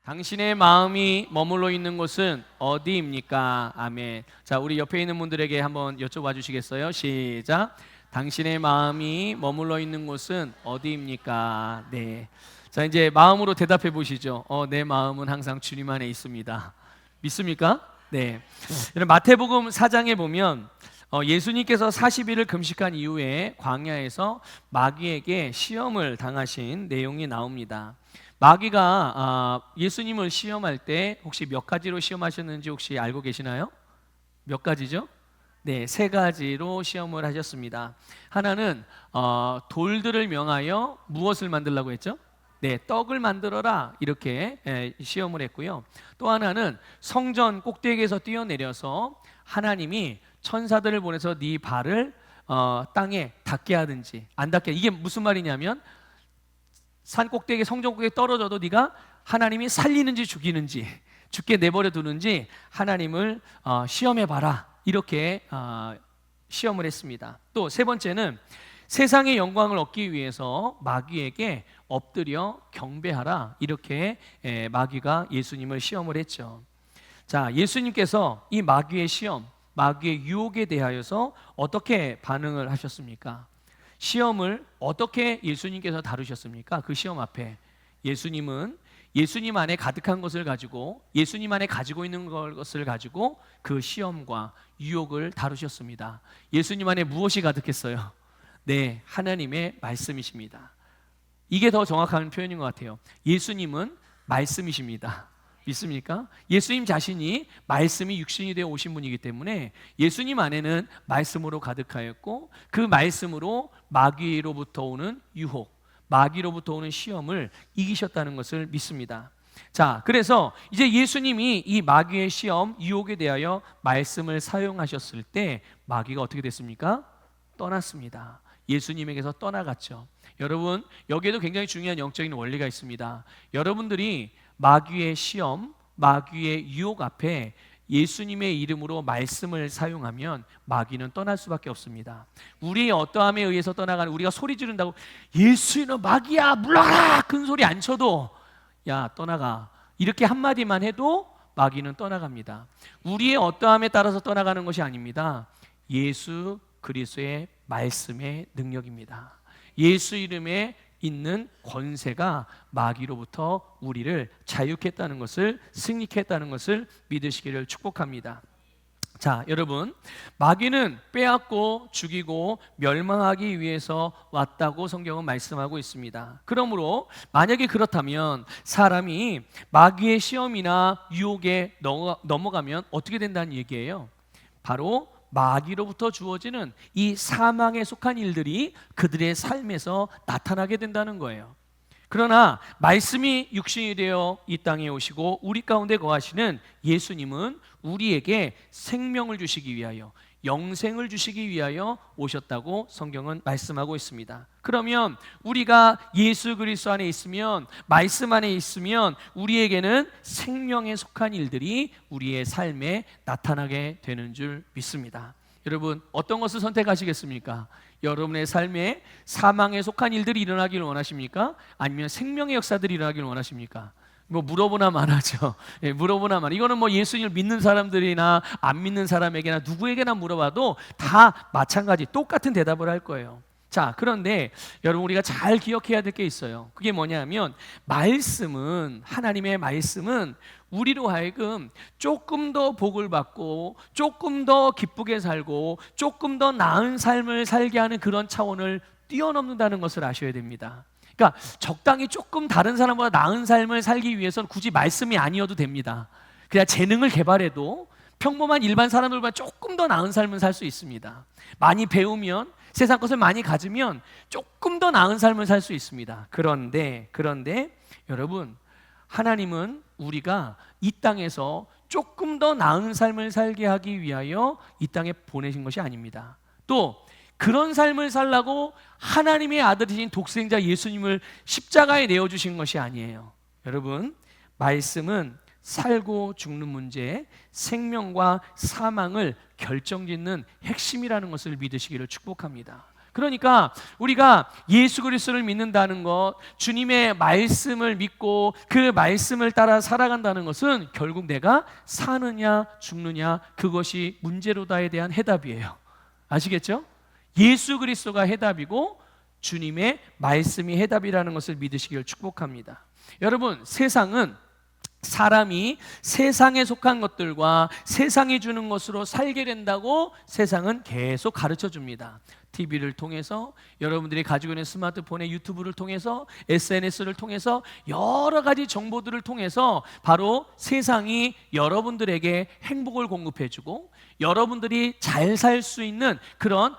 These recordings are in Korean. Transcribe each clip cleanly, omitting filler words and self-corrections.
당신의 마음이 머물러 있는 곳은 어디입니까? 아멘. 자, 우리 옆에 있는 분들에게 한번 여쭤봐 주시겠어요? 시작. 당신의 마음이 머물러 있는 곳은 어디입니까? 네. 자, 이제 마음으로 대답해 보시죠. 내 마음은 항상 주님 안에 있습니다. 믿습니까? 네. 여러분, 마태복음 4장에 보면 예수님께서 40일을 금식한 이후에 광야에서 마귀에게 시험을 당하신 내용이 나옵니다. 마귀가 예수님을 시험할 때 혹시 몇 가지로 시험하셨는지 혹시 알고 계시나요? 몇 가지죠? 네, 세 가지로 시험을 하셨습니다. 하나는 돌들을 명하여 무엇을 만들라고 했죠? 네, 떡을 만들어라 이렇게 시험을 했고요. 또 하나는 성전 꼭대기에서 뛰어내려서 하나님이 천사들을 보내서 네 발을 땅에 닿게 하든지 안 닿게, 이게 무슨 말이냐면 산 꼭대기 성전 꼭대기 떨어져도 네가 하나님이 살리는지 죽이는지 죽게 내버려 두는지 하나님을 시험해 봐라 이렇게 시험을 했습니다. 또 세 번째는 세상의 영광을 얻기 위해서 마귀에게 엎드려 경배하라 이렇게 마귀가 예수님을 시험을 했죠. 자, 예수님께서 이 마귀의 시험, 마귀의 유혹에 대하여서 어떻게 반응을 하셨습니까? 시험을 어떻게 예수님께서 다루셨습니까? 그 시험 앞에 예수님은 예수님 안에 가득한 것을 가지고 예수님 안에 가지고 있는 것을 가지고 그 시험과 유혹을 다루셨습니다. 예수님 안에 무엇이 가득했어요? 네, 하나님의 말씀이십니다. 이게 더 정확한 표현인 것 같아요. 예수님은 말씀이십니다. 믿습니까? 예수님 자신이 말씀이 육신이 되어 오신 분이기 때문에 예수님 안에는 말씀으로 가득하였고 그 말씀으로 마귀로부터 오는 유혹, 마귀로부터 오는 시험을 이기셨다는 것을 믿습니다. 자, 그래서 이제 예수님이 이 마귀의 시험, 유혹에 대하여 말씀을 사용하셨을 때 마귀가 어떻게 됐습니까? 떠났습니다. 예수님에게서 떠나갔죠. 여러분, 여기에도 굉장히 중요한 영적인 원리가 있습니다. 여러분들이 마귀의 시험, 마귀의 유혹 앞에 예수님의 이름으로 말씀을 사용하면 마귀는 떠날 수밖에 없습니다. 우리의 어떠함에 의해서 떠나가는, 우리가 소리 지른다고 예수는 마귀야 물러가라 큰 소리 안 쳐도 야 떠나가 이렇게 한마디만 해도 마귀는 떠나갑니다. 우리의 어떠함에 따라서 떠나가는 것이 아닙니다. 예수 그리스도의 말씀의 능력입니다. 예수 이름에 있는 권세가 마귀로부터 우리를 자유케 했다는 것을, 승리케 했다는 것을 믿으시기를 축복합니다. 자, 여러분, 마귀는 빼앗고 죽이고 멸망하기 위해서 왔다고 성경은 말씀하고 있습니다. 그러므로 만약에 그렇다면 사람이 마귀의 시험이나 유혹에 넘어가면 어떻게 된다는 얘기예요? 바로 마귀로부터 주어지는 이 사망에 속한 일들이 그들의 삶에서 나타나게 된다는 거예요. 그러나 말씀이 육신이 되어 이 땅에 오시고 우리 가운데 거하시는 예수님은 우리에게 생명을 주시기 위하여, 영생을 주시기 위하여 오셨다고 성경은 말씀하고 있습니다. 그러면 우리가 예수 그리스도 안에 있으면, 말씀 안에 있으면 우리에게는 생명에 속한 일들이 우리의 삶에 나타나게 되는 줄 믿습니다. 여러분, 어떤 것을 선택하시겠습니까? 여러분의 삶에 사망에 속한 일들이 일어나기를 원하십니까? 아니면 생명의 역사들이 일어나기를 원하십니까? 뭐 물어보나 마나죠. 예, 물어보나 마나. 이거는 뭐 예수님을 믿는 사람들이나 안 믿는 사람에게나 누구에게나 물어봐도 다 마찬가지 똑같은 대답을 할 거예요. 자, 그런데 여러분, 우리가 잘 기억해야 될 게 있어요. 그게 뭐냐면 말씀은, 하나님의 말씀은 우리로 하여금 조금 더 복을 받고 조금 더 기쁘게 살고 조금 더 나은 삶을 살게 하는 그런 차원을 뛰어넘는다는 것을 아셔야 됩니다. 그러니까 적당히 조금 다른 사람보다 나은 삶을 살기 위해서는 굳이 말씀이 아니어도 됩니다. 그냥 재능을 개발해도 평범한 일반 사람들보다 조금 더 나은 삶을 살 수 있습니다. 많이 배우면, 세상 것을 많이 가지면 조금 더 나은 삶을 살 수 있습니다. 그런데 여러분, 하나님은 우리가 이 땅에서 조금 더 나은 삶을 살게 하기 위하여 이 땅에 보내신 것이 아닙니다. 또 그런 삶을 살라고 하나님의 아들이신 독생자 예수님을 십자가에 내어주신 것이 아니에요. 여러분, 말씀은 살고 죽는 문제, 생명과 사망을 결정짓는 핵심이라는 것을 믿으시기를 축복합니다. 그러니까 우리가 예수 그리스도를 믿는다는 것, 주님의 말씀을 믿고 그 말씀을 따라 살아간다는 것은 결국 내가 사느냐 죽느냐 그것이 문제로다에 대한 해답이에요. 아시겠죠? 예수 그리스도가 해답이고 주님의 말씀이 해답이라는 것을 믿으시길 축복합니다. 여러분, 세상은 사람이 세상에 속한 것들과 세상이 주는 것으로 살게 된다고 세상은 계속 가르쳐 줍니다. TV를 통해서, 여러분들이 가지고 있는 스마트폰의 유튜브를 통해서, SNS를 통해서, 여러 가지 정보들을 통해서 바로 세상이 여러분들에게 행복을 공급해주고 여러분들이 잘 살 수 있는 그런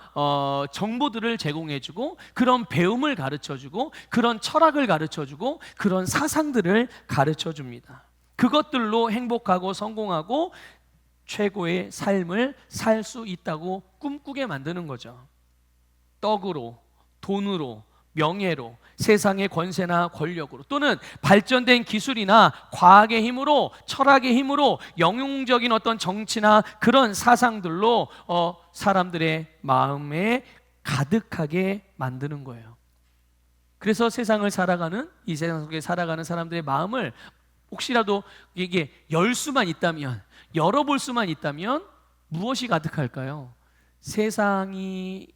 정보들을 제공해주고 그런 배움을 가르쳐주고 그런 철학을 가르쳐주고 그런 사상들을 가르쳐줍니다. 그것들로 행복하고 성공하고 최고의 삶을 살 수 있다고 꿈꾸게 만드는 거죠. 떡으로, 돈으로, 명예로, 세상의 권세나 권력으로, 또는 발전된 기술이나 과학의 힘으로, 철학의 힘으로, 영웅적인 어떤 정치나 그런 사상들로 사람들의 마음에 가득하게 만드는 거예요. 그래서 세상을 살아가는, 이 세상 속에 살아가는 사람들의 마음을 혹시라도 이게 열 수만 있다면, 열어볼 수만 있다면 무엇이 가득할까요? 세상에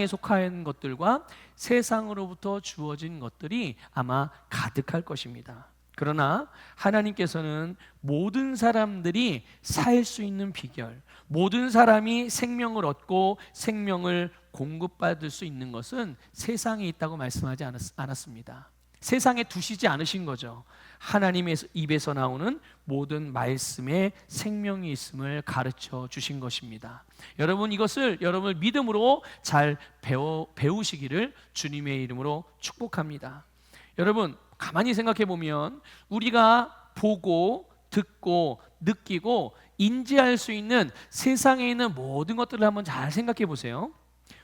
속한 것들과 세상으로부터 주어진 것들이 아마 가득할 것입니다. 그러나 하나님께서는 모든 사람들이 살 수 있는 비결, 모든 사람이 생명을 얻고 생명을 공급받을 수 있는 것은 세상에 있다고 말씀하지 않았습니다. 세상에 두시지 않으신 거죠. 하나님의 입에서 나오는 모든 말씀에 생명이 있음을 가르쳐 주신 것입니다. 여러분, 이것을 여러분을 믿음으로 잘 배우시기를 주님의 이름으로 축복합니다. 여러분, 가만히 생각해 보면 우리가 보고 듣고 느끼고 인지할 수 있는 세상에 있는 모든 것들을 한번 잘 생각해 보세요.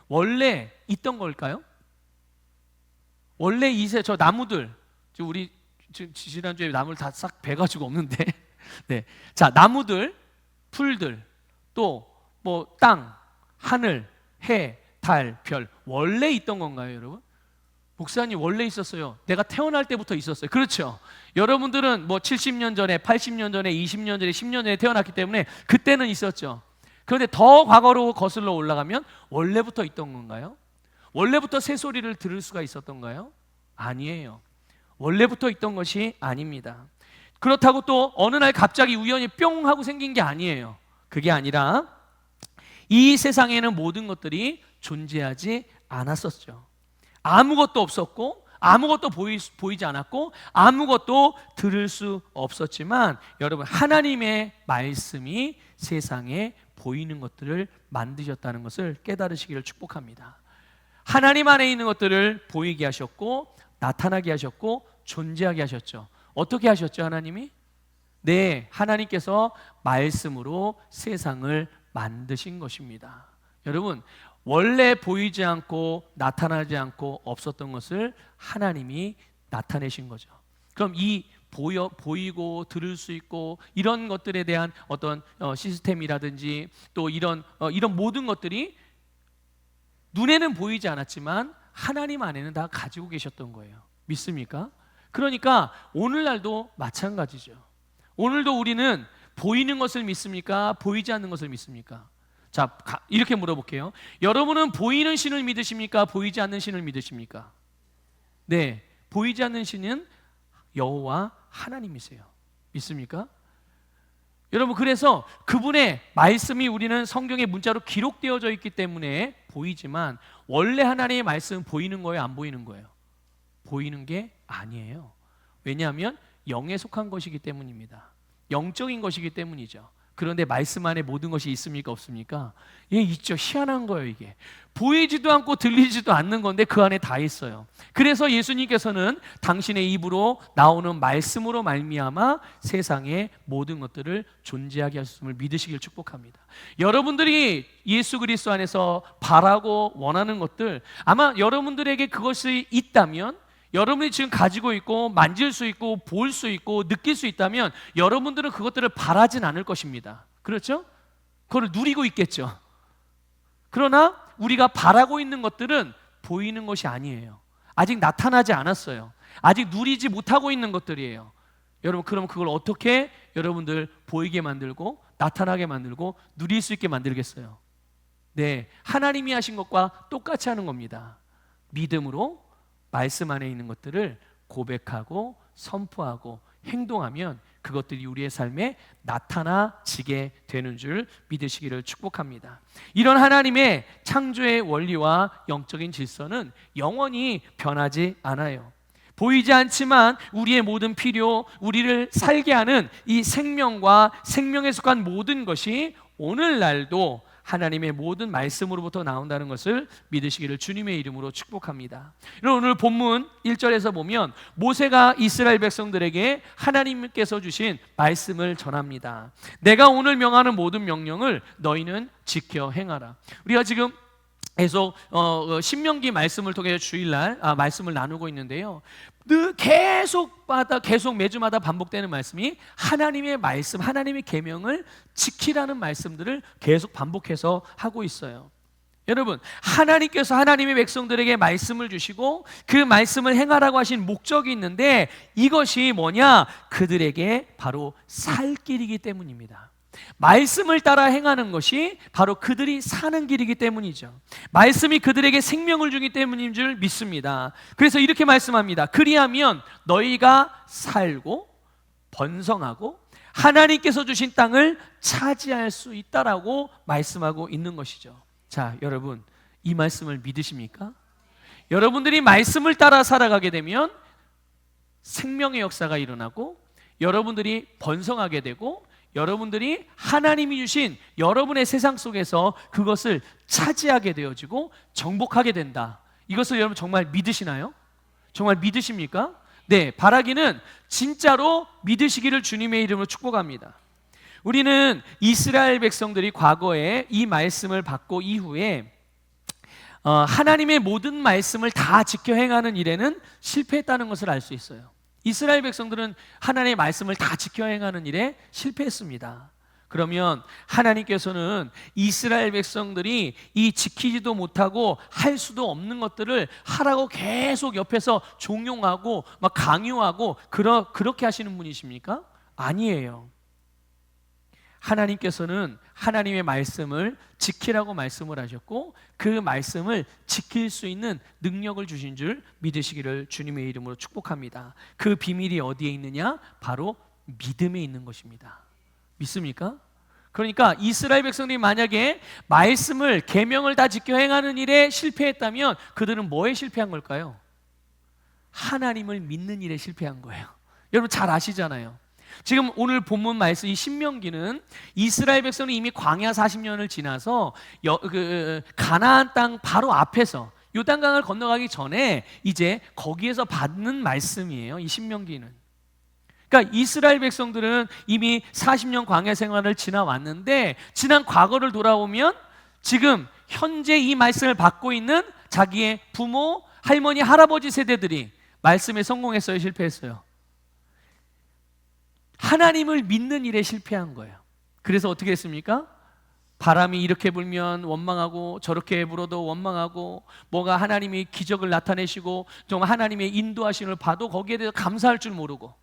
원래 있던 걸까요? 원래 저 나무들, 우리 지난주에 나무를 다 싹 베가지고 없는데 네. 자, 나무들, 풀들, 또 뭐 땅, 하늘, 해, 달, 별, 원래 있던 건가요, 여러분? 목사님, 원래 있었어요. 내가 태어날 때부터 있었어요. 그렇죠? 여러분들은 뭐 70년 전에, 80년 전에, 20년 전에, 10년 전에 태어났기 때문에 그때는 있었죠. 그런데 더 과거로 거슬러 올라가면 원래부터 있던 건가요? 원래부터 새소리를 들을 수가 있었던가요? 아니에요. 원래부터 있던 것이 아닙니다. 그렇다고 또 어느 날 갑자기 우연히 뿅 하고 생긴 게 아니에요. 그게 아니라 이 세상에는 모든 것들이 존재하지 않았었죠. 아무것도 없었고 아무것도 보이지 않았고 아무것도 들을 수 없었지만 여러분, 하나님의 말씀이 세상에 보이는 것들을 만드셨다는 것을 깨달으시기를 축복합니다. 하나님 안에 있는 것들을 보이게 하셨고 나타나게 하셨고 존재하게 하셨죠. 어떻게 하셨죠, 하나님이? 네, 하나님께서 말씀으로 세상을 만드신 것입니다. 여러분, 원래 보이지 않고 나타나지 않고 없었던 것을 하나님이 나타내신 거죠. 그럼 이 보이고 들을 수 있고 이런 것들에 대한 어떤 시스템이라든지 또 이런 모든 것들이 눈에는 보이지 않았지만 하나님 안에는 다 가지고 계셨던 거예요. 믿습니까? 그러니까 오늘날도 마찬가지죠. 오늘도 우리는 보이는 것을 믿습니까? 보이지 않는 것을 믿습니까? 자, 이렇게 물어볼게요. 여러분은 보이는 신을 믿으십니까? 보이지 않는 신을 믿으십니까? 네, 보이지 않는 신은 여호와 하나님이세요. 믿습니까? 여러분, 그래서 그분의 말씀이 우리는 성경의 문자로 기록되어져 있기 때문에 보이지만 원래 하나님의 말씀은 보이는 거예요, 안 보이는 거예요? 보이는 게 아니에요. 왜냐하면 영에 속한 것이기 때문입니다. 영적인 것이기 때문이죠. 그런데 말씀 안에 모든 것이 있습니까, 없습니까? 예, 있죠. 희한한 거예요. 이게 보이지도 않고 들리지도 않는 건데 그 안에 다 있어요. 그래서 예수님께서는 당신의 입으로 나오는 말씀으로 말미암아 세상의 모든 것들을 존재하게 하셨음을 믿으시길 축복합니다. 여러분들이 예수 그리스도 안에서 바라고 원하는 것들, 아마 여러분들에게 그것이 있다면, 여러분이 지금 가지고 있고 만질 수 있고 볼 수 있고 느낄 수 있다면 여러분들은 그것들을 바라진 않을 것입니다. 그렇죠? 그걸 누리고 있겠죠. 그러나 우리가 바라고 있는 것들은 보이는 것이 아니에요. 아직 나타나지 않았어요. 아직 누리지 못하고 있는 것들이에요. 여러분, 그럼 그걸 어떻게 여러분들 보이게 만들고 나타나게 만들고 누릴 수 있게 만들겠어요? 네, 하나님이 하신 것과 똑같이 하는 겁니다. 믿음으로 말씀 안에 있는 것들을 고백하고 선포하고 행동하면 그것들이 우리의 삶에 나타나지게 되는 줄 믿으시기를 축복합니다. 이런 하나님의 창조의 원리와 영적인 질서는 영원히 변하지 않아요. 보이지 않지만 우리의 모든 필요, 우리를 살게 하는 이 생명과 생명에 속한 모든 것이 오늘날도 하나님의 모든 말씀으로부터 나온다는 것을 믿으시기를 주님의 이름으로 축복합니다. 오늘 본문 1절에서 보면 모세가 이스라엘 백성들에게 하나님께서 주신 말씀을 전합니다. 내가 오늘 명하는 모든 명령을 너희는 지켜 행하라. 우리가 지금 계속 신명기 말씀을 통해 주일날 말씀을 나누고 있는데요. 계속 매주마다 반복되는 말씀이 하나님의 말씀, 하나님의 계명을 지키라는 말씀들을 계속 반복해서 하고 있어요. 여러분, 하나님께서 하나님의 백성들에게 말씀을 주시고 그 말씀을 행하라고 하신 목적이 있는데 이것이 뭐냐? 그들에게 바로 살 길이기 때문입니다. 말씀을 따라 행하는 것이 바로 그들이 사는 길이기 때문이죠. 말씀이 그들에게 생명을 주기 때문인 줄 믿습니다. 그래서 이렇게 말씀합니다. 그리하면 너희가 살고 번성하고 하나님께서 주신 땅을 차지할 수 있다라고 말씀하고 있는 것이죠. 자, 여러분, 이 말씀을 믿으십니까? 여러분들이 말씀을 따라 살아가게 되면 생명의 역사가 일어나고 여러분들이 번성하게 되고 여러분들이 하나님이 주신 여러분의 세상 속에서 그것을 차지하게 되어지고 정복하게 된다. 이것을 여러분 정말 믿으시나요? 정말 믿으십니까? 네, 바라기는 진짜로 믿으시기를 주님의 이름으로 축복합니다. 우리는 이스라엘 백성들이 과거에 이 말씀을 받고 이후에 하나님의 모든 말씀을 다 지켜 행하는 일에는 실패했다는 것을 알 수 있어요. 이스라엘 백성들은 하나님의 말씀을 다 지켜 행하는 일에 실패했습니다. 그러면 하나님께서는 이스라엘 백성들이 이 지키지도 못하고 할 수도 없는 것들을 하라고 계속 옆에서 종용하고 막 강요하고 그렇게 하시는 분이십니까? 아니에요. 하나님께서는 하나님의 말씀을 지키라고 말씀을 하셨고 그 말씀을 지킬 수 있는 능력을 주신 줄 믿으시기를 주님의 이름으로 축복합니다. 그 비밀이 어디에 있느냐? 바로 믿음에 있는 것입니다. 믿습니까? 그러니까 이스라엘 백성들이 만약에 말씀을 계명을 다 지켜 행하는 일에 실패했다면 그들은 뭐에 실패한 걸까요? 하나님을 믿는 일에 실패한 거예요. 여러분 잘 아시잖아요. 지금 오늘 본문 말씀 이 신명기는 이스라엘 백성은 이미 광야 40년을 지나서 가나안 땅 바로 앞에서 요단강을 건너가기 전에 이제 거기에서 받는 말씀이에요. 이 신명기는. 그러니까 이스라엘 백성들은 이미 40년 광야 생활을 지나왔는데 지난 과거를 돌아보면 지금 현재 이 말씀을 받고 있는 자기의 부모, 할머니, 할아버지 세대들이 말씀에 성공했어요? 실패했어요? 하나님을 믿는 일에 실패한 거예요. 그래서 어떻게 했습니까? 바람이 이렇게 불면 원망하고 저렇게 불어도 원망하고 뭐가 하나님이 기적을 나타내시고 정말 하나님의 인도하심을 봐도 거기에 대해서 감사할 줄 모르고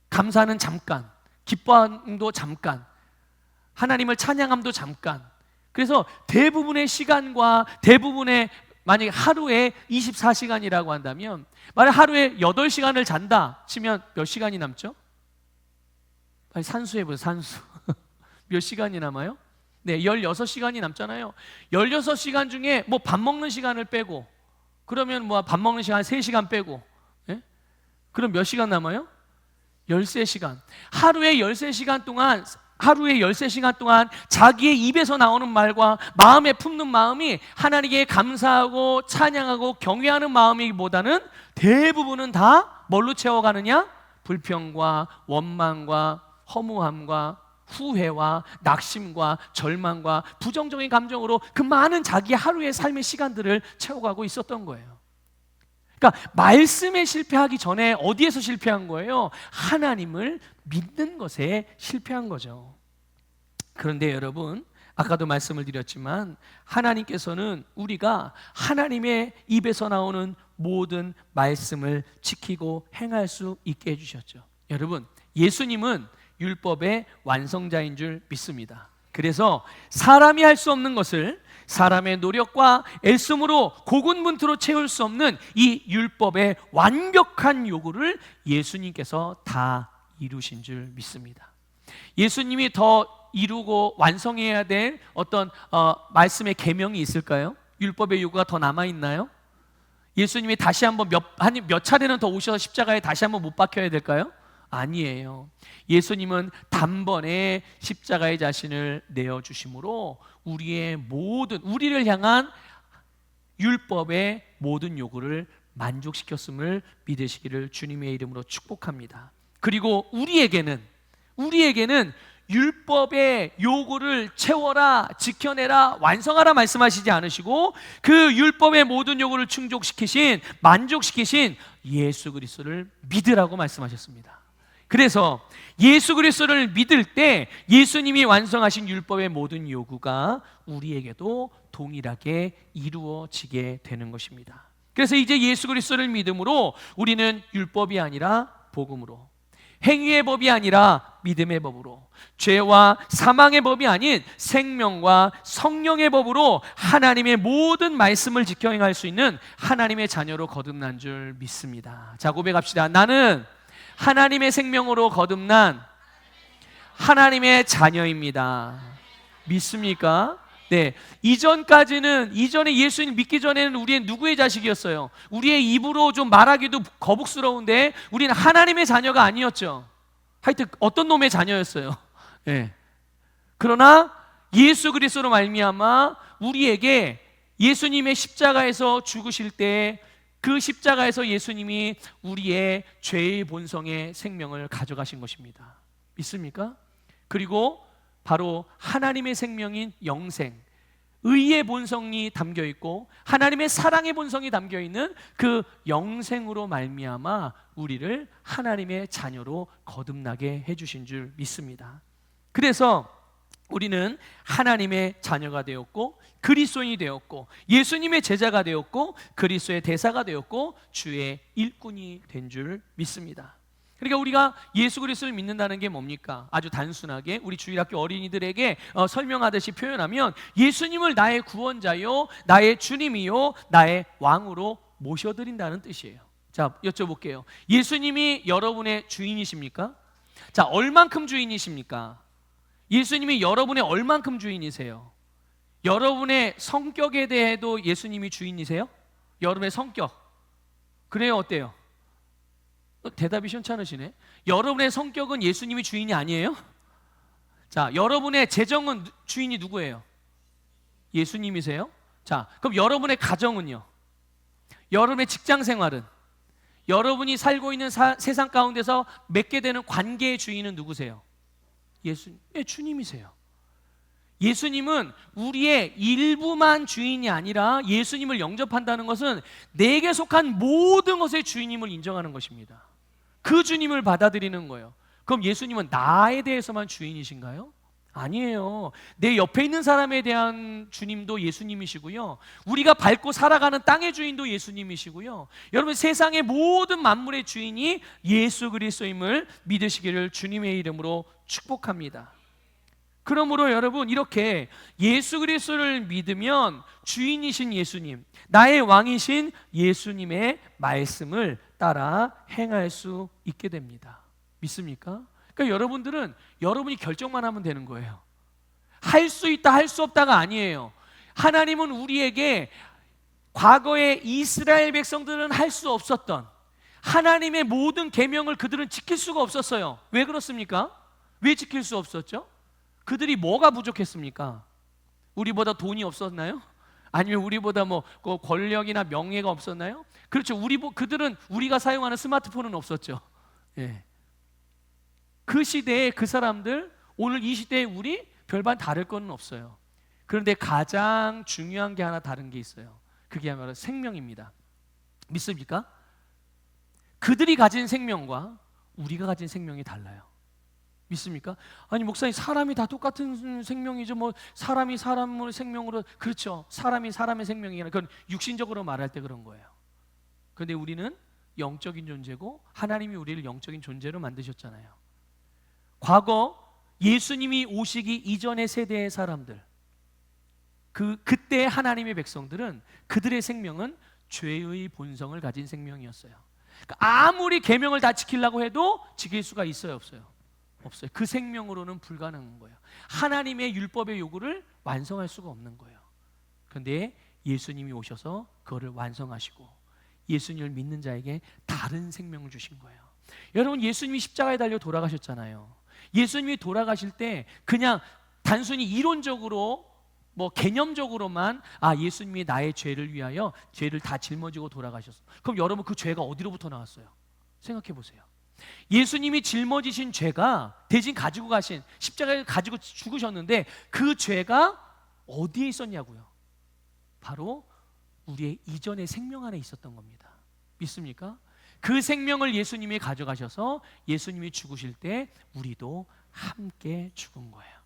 감사는 잠깐, 기뻐함도 잠깐, 하나님을 찬양함도 잠깐. 그래서 대부분의 시간과 대부분의 만약에 하루에 24시간이라고 한다면 만약 하루에 8시간을 잔다 치면 몇 시간이 남죠? 빨리 산수해보세요. 산수. 몇 시간이 남아요? 네, 16시간이 남잖아요. 16시간 중에 뭐 밥 먹는 시간을 빼고 그러면 뭐 밥 먹는 시간 3시간 빼고 예? 그럼 몇 시간 남아요? 13시간. 하루에 13시간 동안 자기의 입에서 나오는 말과 마음에 품는 마음이 하나님께 감사하고 찬양하고 경외하는 마음이보다는 대부분은 다 뭘로 채워가느냐? 불평과 원망과 허무함과 후회와 낙심과 절망과 부정적인 감정으로 그 많은 자기 하루의 삶의 시간들을 채워가고 있었던 거예요. 그러니까 말씀에 실패하기 전에 어디에서 실패한 거예요? 하나님을 믿는 것에 실패한 거죠. 그런데 여러분, 아까도 말씀을 드렸지만 하나님께서는 우리가 하나님의 입에서 나오는 모든 말씀을 지키고 행할 수 있게 해주셨죠. 여러분, 예수님은 율법의 완성자인 줄 믿습니다. 그래서 사람이 할 수 없는 것을 사람의 노력과 애씀으로 고군분투로 채울 수 없는 이 율법의 완벽한 요구를 예수님께서 다 이루신 줄 믿습니다. 예수님이 더 이루고 완성해야 될 어떤 말씀의 계명이 있을까요? 율법의 요구가 더 남아있나요? 예수님이 다시 한번 몇 차례는 더 오셔서 십자가에 다시 한번 못 박혀야 될까요? 아니에요. 예수님은 단번에 십자가의 자신을 내어주심으로 우리를 향한 율법의 모든 요구를 만족시켰음을 믿으시기를 주님의 이름으로 축복합니다. 그리고 우리에게는 율법의 요구를 채워라, 지켜내라, 완성하라 말씀하시지 않으시고 그 율법의 모든 요구를 만족시키신 예수 그리스도를 믿으라고 말씀하셨습니다. 그래서 예수 그리스도를 믿을 때 예수님이 완성하신 율법의 모든 요구가 우리에게도 동일하게 이루어지게 되는 것입니다. 그래서 이제 예수 그리스도를 믿음으로 우리는 율법이 아니라 복음으로, 행위의 법이 아니라 믿음의 법으로, 죄와 사망의 법이 아닌 생명과 성령의 법으로 하나님의 모든 말씀을 지켜 행할 수 있는 하나님의 자녀로 거듭난 줄 믿습니다. 자, 고백합시다. 나는 하나님의 생명으로 거듭난 하나님의 자녀입니다. 믿습니까? 네. 이전에 예수님 믿기 전에는 우리는 누구의 자식이었어요? 우리의 입으로 좀 말하기도 거북스러운데 우리는 하나님의 자녀가 아니었죠. 하여튼 어떤 놈의 자녀였어요. 네. 그러나 예수 그리스도로 말미암아 우리에게 예수님의 십자가에서 죽으실 때 그 십자가에서 예수님이 우리의 죄의 본성의 생명을 가져가신 것입니다. 믿습니까? 그리고 바로 하나님의 생명인 영생, 의의 본성이 담겨 있고 하나님의 사랑의 본성이 담겨 있는 그 영생으로 말미암아 우리를 하나님의 자녀로 거듭나게 해주신 줄 믿습니다. 그래서 우리는 하나님의 자녀가 되었고 그리스도인이 되었고 예수님의 제자가 되었고 그리스도의 대사가 되었고 주의 일꾼이 된 줄 믿습니다. 그러니까 우리가 예수 그리스도를 믿는다는 게 뭡니까? 아주 단순하게 우리 주일학교 어린이들에게 설명하듯이 표현하면 예수님을 나의 구원자요, 나의 주님이요, 나의 왕으로 모셔드린다는 뜻이에요. 자, 여쭤볼게요. 예수님이 여러분의 주인이십니까? 자, 얼만큼 주인이십니까? 예수님이 여러분의 얼만큼 주인이세요? 여러분의 성격에 대해도 예수님이 주인이세요? 여러분의 성격. 그래요? 어때요? 대답이 시원찮으시네. 여러분의 성격은 예수님이 주인이 아니에요? 자, 여러분의 재정은 주인이 누구예요? 예수님이세요? 자, 그럼 여러분의 가정은요? 여러분의 직장 생활은? 여러분이 살고 있는 세상 가운데서 맺게 되는 관계의 주인은 누구세요? 예수님의 주님이세요. 예수님은 우리의 일부만 주인이 아니라 예수님을 영접한다는 것은 내게 속한 모든 것의 주인임을 인정하는 것입니다. 그 주님을 받아들이는 거예요. 그럼 예수님은 나에 대해서만 주인이신가요? 아니에요. 내 옆에 있는 사람에 대한 주님도 예수님이시고요. 우리가 밟고 살아가는 땅의 주인도 예수님이시고요. 여러분, 세상의 모든 만물의 주인이 예수 그리스도임을 믿으시기를 주님의 이름으로 축복합니다. 그러므로 여러분, 이렇게 예수 그리스도를 믿으면 주인이신 예수님, 나의 왕이신 예수님의 말씀을 따라 행할 수 있게 됩니다. 믿습니까? 그러니까 여러분들은 여러분이 결정만 하면 되는 거예요. 할 수 있다, 할 수 없다가 아니에요. 하나님은 우리에게 과거에 이스라엘 백성들은 할 수 없었던 하나님의 모든 계명을 그들은 지킬 수가 없었어요. 왜 그렇습니까? 왜 지킬 수 없었죠? 그들이 뭐가 부족했습니까? 우리보다 돈이 없었나요? 아니면 우리보다 권력이나 명예가 없었나요? 그렇죠. 그들은 우리가 사용하는 스마트폰은 없었죠. 예. 그 시대에 그 사람들, 오늘 이 시대에 우리 별반 다를 건 없어요. 그런데 가장 중요한 게 하나 다른 게 있어요. 그게 바로 생명입니다. 믿습니까? 그들이 가진 생명과 우리가 가진 생명이 달라요. 믿습니까? 아니 목사님, 사람이 다 똑같은 생명이죠. 뭐 사람이 사람의 생명으로, 그렇죠. 사람이 사람의 생명이라, 그건 육신적으로 말할 때 그런 거예요. 그런데 우리는 영적인 존재고 하나님이 우리를 영적인 존재로 만드셨잖아요. 과거 예수님이 오시기 이전의 세대의 사람들, 그때 하나님의 백성들은, 그들의 생명은 죄의 본성을 가진 생명이었어요. 그러니까 아무리 계명을 다 지키려고 해도 지킬 수가 있어요, 없어요? 없어요. 그 생명으로는 불가능한 거예요. 하나님의 율법의 요구를 완성할 수가 없는 거예요. 그런데 예수님이 오셔서 그거를 완성하시고 예수님을 믿는 자에게 다른 생명을 주신 거예요. 여러분, 예수님이 십자가에 달려 돌아가셨잖아요. 예수님이 돌아가실 때 그냥 단순히 이론적으로, 뭐 개념적으로만, 예수님이 나의 죄를 위하여 죄를 다 짊어지고 돌아가셨어. 그럼 여러분, 그 죄가 어디로부터 나왔어요? 생각해 보세요. 예수님이 짊어지신 죄가, 대신 가지고 가신, 십자가에 가지고 죽으셨는데 그 죄가 어디에 있었냐고요? 바로 우리의 이전의 생명 안에 있었던 겁니다. 믿습니까? 그 생명을 예수님이 가져가셔서 예수님이 죽으실 때 우리도 함께 죽은 거예요.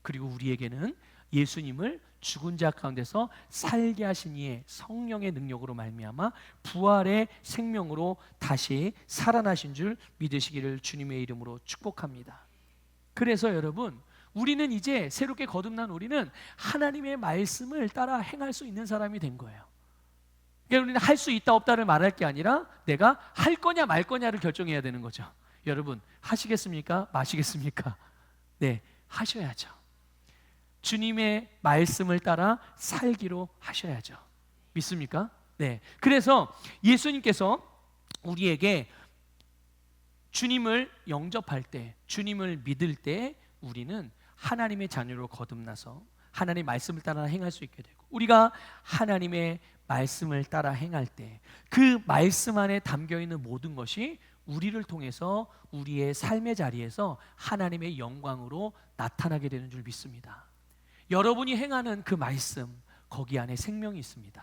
그리고 우리에게는 예수님을 죽은 자 가운데서 살게 하신 이의 성령의 능력으로 말미암아 부활의 생명으로 다시 살아나신 줄 믿으시기를 주님의 이름으로 축복합니다. 그래서 여러분, 우리는 이제 새롭게 거듭난 우리는 하나님의 말씀을 따라 행할 수 있는 사람이 된 거예요. 그러니까 우리는 할 수 있다 없다를 말할 게 아니라 내가 할 거냐 말 거냐를 결정해야 되는 거죠. 여러분, 하시겠습니까? 마시겠습니까? 네, 하셔야죠. 주님의 말씀을 따라 살기로 하셔야죠. 믿습니까? 네. 그래서 예수님께서 우리에게 주님을 영접할 때, 주님을 믿을 때 우리는 하나님의 자녀로 거듭나서 하나님의 말씀을 따라 행할 수 있게 되고, 우리가 하나님의 말씀을 따라 행할 때 그 말씀 안에 담겨있는 모든 것이 우리를 통해서 우리의 삶의 자리에서 하나님의 영광으로 나타나게 되는 줄 믿습니다. 여러분이 행하는 그 말씀, 거기 안에 생명이 있습니다.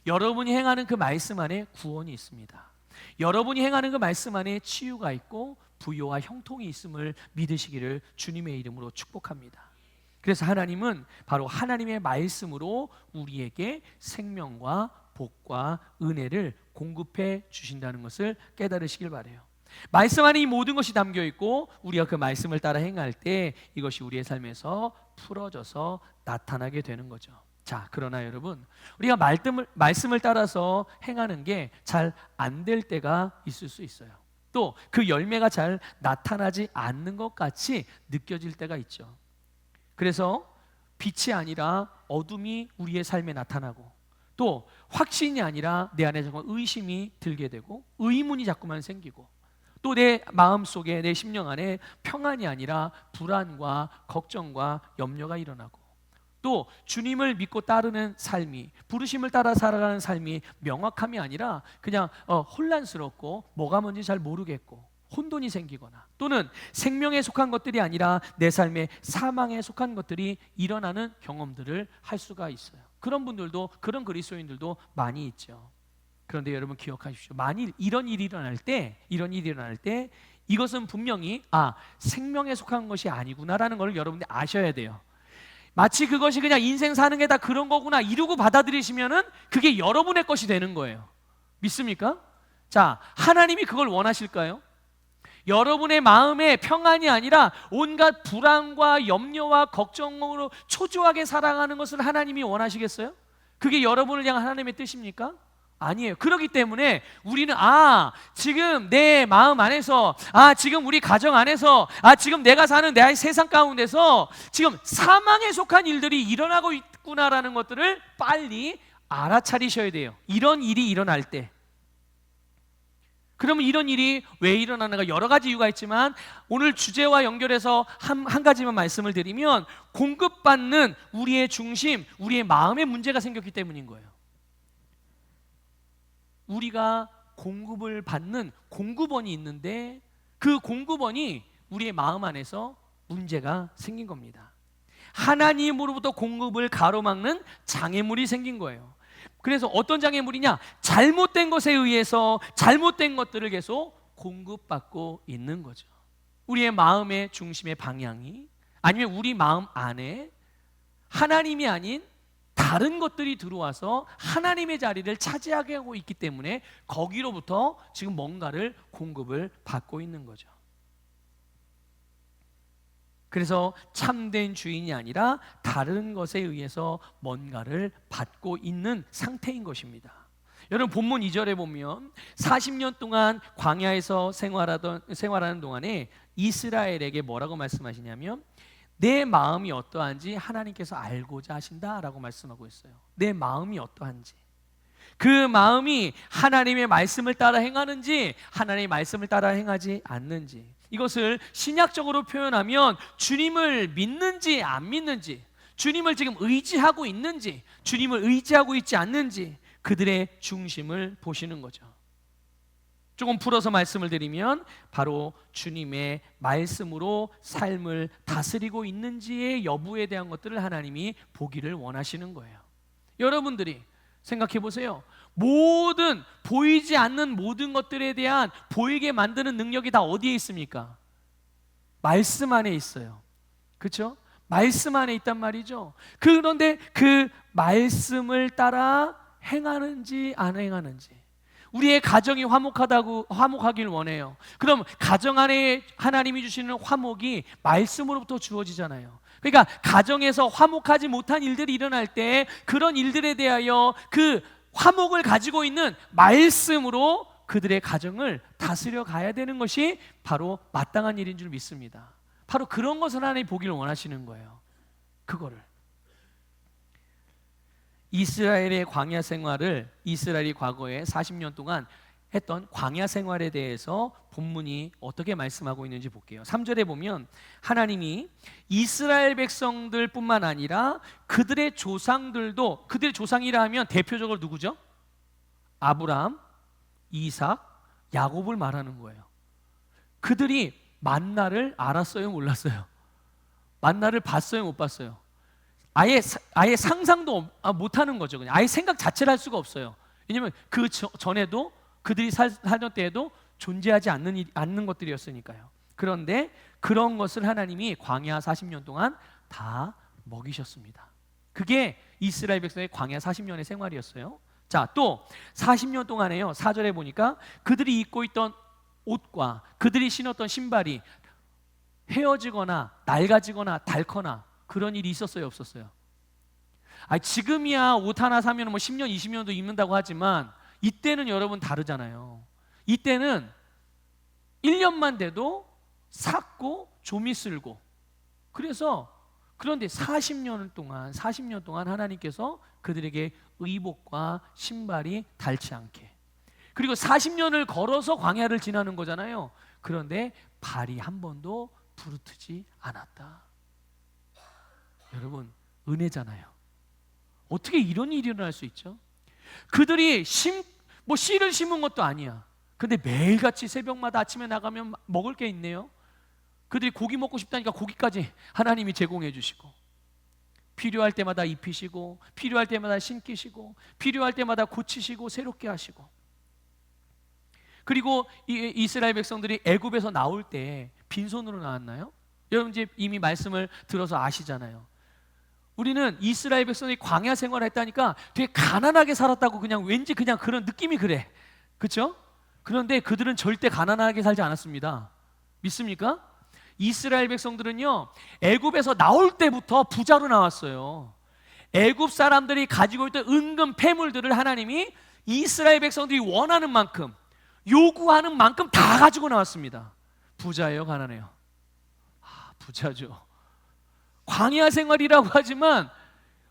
여러분이 행하는 그 말씀 안에 구원이 있습니다. 여러분이 행하는 그 말씀 안에 치유가 있고 부요와 형통이 있음을 믿으시기를 주님의 이름으로 축복합니다. 그래서 하나님은 바로 하나님의 말씀으로 우리에게 생명과 복과 은혜를 공급해 주신다는 것을 깨달으시길 바라요. 말씀 안에 이 모든 것이 담겨 있고 우리가 그 말씀을 따라 행할 때 이것이 우리의 삶에서 풀어져서 나타나게 되는 거죠. 자, 그러나 여러분, 우리가 말씀을 따라서 행하는 게 잘 안 될 때가 있을 수 있어요. 또 그 열매가 잘 나타나지 않는 것 같이 느껴질 때가 있죠. 그래서 빛이 아니라 어둠이 우리의 삶에 나타나고, 또 확신이 아니라 내 안에 자꾸 의심이 들게 되고 의문이 자꾸만 생기고, 또 내 마음속에, 내 심령 안에 평안이 아니라 불안과 걱정과 염려가 일어나고, 또 주님을 믿고 따르는 삶이, 부르심을 따라 살아가는 삶이 명확함이 아니라 그냥 혼란스럽고 뭐가 뭔지 잘 모르겠고 혼돈이 생기거나, 또는 생명에 속한 것들이 아니라 내 삶에 사망에 속한 것들이 일어나는 경험들을 할 수가 있어요. 그런 분들도, 그런 그리스도인들도 많이 있죠. 그런데 여러분 기억하십시오. 만일 이런 일이 일어날 때 이것은 분명히 생명에 속한 것이 아니구나라는 걸 여러분들이 아셔야 돼요. 마치 그것이 그냥 인생 사는 게 다 그런 거구나 이러고 받아들이시면은 그게 여러분의 것이 되는 거예요. 믿습니까? 자, 하나님이 그걸 원하실까요? 여러분의 마음에 평안이 아니라 온갖 불안과 염려와 걱정으로 초조하게 살아가는 것을 하나님이 원하시겠어요? 그게 여러분을 향한 하나님의 뜻입니까? 아니에요. 그렇기 때문에 우리는 지금 내 마음 안에서, 지금 우리 가정 안에서, 지금 내가 사는 내 세상 가운데서 지금 사망에 속한 일들이 일어나고 있구나라는 것들을 빨리 알아차리셔야 돼요. 이런 일이 일어날 때. 그러면 이런 일이 왜 일어나는가, 여러 가지 이유가 있지만 오늘 주제와 연결해서 한 가지만 말씀을 드리면, 공급받는 우리의 중심, 우리의 마음에 문제가 생겼기 때문인 거예요. 우리가 공급을 받는 공급원이 있는데 그 공급원이 우리의 마음 안에서 문제가 생긴 겁니다. 하나님으로부터 공급을 가로막는 장애물이 생긴 거예요. 그래서 어떤 장애물이냐, 잘못된 것에 의해서 잘못된 것들을 계속 공급받고 있는 거죠. 우리의 마음의 중심의 방향이, 아니면 우리 마음 안에 하나님이 아닌 다른 것들이 들어와서 하나님의 자리를 차지하게 하고 있기 때문에 거기로부터 지금 뭔가를 공급을 받고 있는 거죠. 그래서 참된 주인이 아니라 다른 것에 의해서 뭔가를 받고 있는 상태인 것입니다. 여러분, 본문 2절에 보면 40년 동안 광야에서 생활하는 동안에 이스라엘에게 뭐라고 말씀하시냐면 내 마음이 어떠한지 하나님께서 알고자 하신다라고 말씀하고 있어요. 내 마음이 어떠한지, 그 마음이 하나님의 말씀을 따라 행하는지 하나님의 말씀을 따라 행하지 않는지, 이것을 신약적으로 표현하면 주님을 믿는지 안 믿는지, 주님을 지금 의지하고 있는지 주님을 의지하고 있지 않는지, 그들의 중심을 보시는 거죠. 조금 풀어서 말씀을 드리면 바로 주님의 말씀으로 삶을 다스리고 있는지의 여부에 대한 것들을 하나님이 보기를 원하시는 거예요. 여러분들이 생각해 보세요. 모든 보이지 않는 모든 것들에 대한 보이게 만드는 능력이 다 어디에 있습니까? 말씀 안에 있어요. 그렇죠? 말씀 안에 있단 말이죠. 그런데 그 말씀을 따라 행하는지 안 행하는지, 우리의 가정이 화목하길 원해요. 그럼 가정 안에 하나님이 주시는 화목이 말씀으로부터 주어지잖아요. 그러니까 가정에서 화목하지 못한 일들이 일어날 때 그런 일들에 대하여 그 화목을 가지고 있는 말씀으로 그들의 가정을 다스려 가야 되는 것이 바로 마땅한 일인 줄 믿습니다. 바로 그런 것을 하나님이 보기를 원하시는 거예요. 그거를. 이스라엘의 광야 생활을, 이스라엘이 과거에 40년 동안 했던 광야 생활에 대해서 본문이 어떻게 말씀하고 있는지 볼게요. 3절에 보면 하나님이 이스라엘 백성들 뿐만 아니라 그들의 조상들도, 그들의 조상이라 하면 대표적으로 누구죠? 아브라함, 이삭, 야곱을 말하는 거예요. 그들이 만나를 알았어요, 몰랐어요? 만나를 봤어요, 못 봤어요? 아예 상상도 못하는 거죠. 그냥 아예 생각 자체를 할 수가 없어요. 왜냐하면 그 전에도 그들이 살던 때에도 존재하지 않는 것들이었으니까요. 그런데 그런 것을 하나님이 광야 40년 동안 다 먹이셨습니다. 그게 이스라엘 백성의 광야 40년의 생활이었어요. 자, 또 40년 동안에요, 4절에 보니까 그들이 입고 있던 옷과 그들이 신었던 신발이 헤어지거나 낡아지거나 닳거나 그런 일이 있었어요, 없었어요? 지금이야 옷 하나 사면 뭐 10년, 20년도 입는다고 하지만 이때는 여러분 다르잖아요. 이때는 1년만 돼도 삭고 좀이 쓸고, 그래서 그런데 40년 동안 하나님께서 그들에게 의복과 신발이 닳지 않게, 그리고 40년을 걸어서 광야를 지나는 거잖아요. 그런데 발이 한 번도 부르트지 않았다. 여러분, 은혜잖아요. 어떻게 이런 일이 일어날 수 있죠? 그들이 씨를 심은 것도 아니야. 근데 매일같이 새벽마다 아침에 나가면 먹을 게 있네요. 그들이 고기 먹고 싶다니까 고기까지 하나님이 제공해 주시고, 필요할 때마다 입히시고, 필요할 때마다 신기시고, 필요할 때마다 고치시고 새롭게 하시고. 그리고 이스라엘 백성들이 애굽에서 나올 때 빈손으로 나왔나요? 여러분 이제 이미 말씀을 들어서 아시잖아요. 우리는 이스라엘 백성이 광야 생활을 했다니까 되게 가난하게 살았다고 그냥 왠지 그냥 그런 느낌이 그래. 그렇죠? 그런데 그들은 절대 가난하게 살지 않았습니다. 믿습니까? 이스라엘 백성들은요, 애굽에서 나올 때부터 부자로 나왔어요. 애굽 사람들이 가지고 있던 은금 패물들을 하나님이 이스라엘 백성들이 원하는 만큼, 요구하는 만큼 다 가지고 나왔습니다. 부자예요, 가난해요? 부자죠. 광야 생활이라고 하지만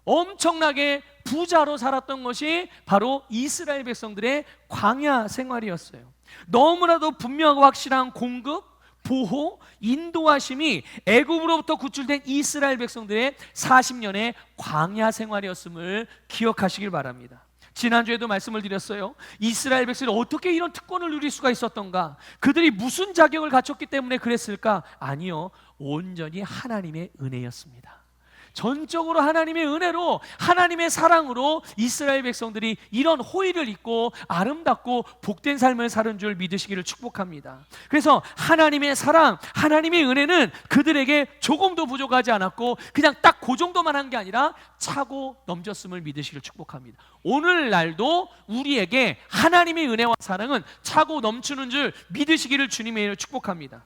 엄청나게 부자로 살았던 것이 바로 이스라엘 백성들의 광야 생활이었어요. 너무나도 분명하고 확실한 공급, 보호, 인도하심이 애굽으로부터 구출된 이스라엘 백성들의 40년의 광야 생활이었음을 기억하시길 바랍니다. 지난주에도 말씀을 드렸어요. 이스라엘 백성이 어떻게 이런 특권을 누릴 수가 있었던가? 그들이 무슨 자격을 갖췄기 때문에 그랬을까? 아니요, 온전히 하나님의 은혜였습니다. 전적으로 하나님의 은혜로, 하나님의 사랑으로 이스라엘 백성들이 이런 호의를 입고 아름답고 복된 삶을 사는 줄 믿으시기를 축복합니다. 그래서 하나님의 사랑, 하나님의 은혜는 그들에게 조금도 부족하지 않았고 그냥 딱 그 정도만 한 게 아니라 차고 넘쳤음을 믿으시기를 축복합니다. 오늘날도 우리에게 하나님의 은혜와 사랑은 차고 넘치는 줄 믿으시기를 주님의 이름으로 축복합니다.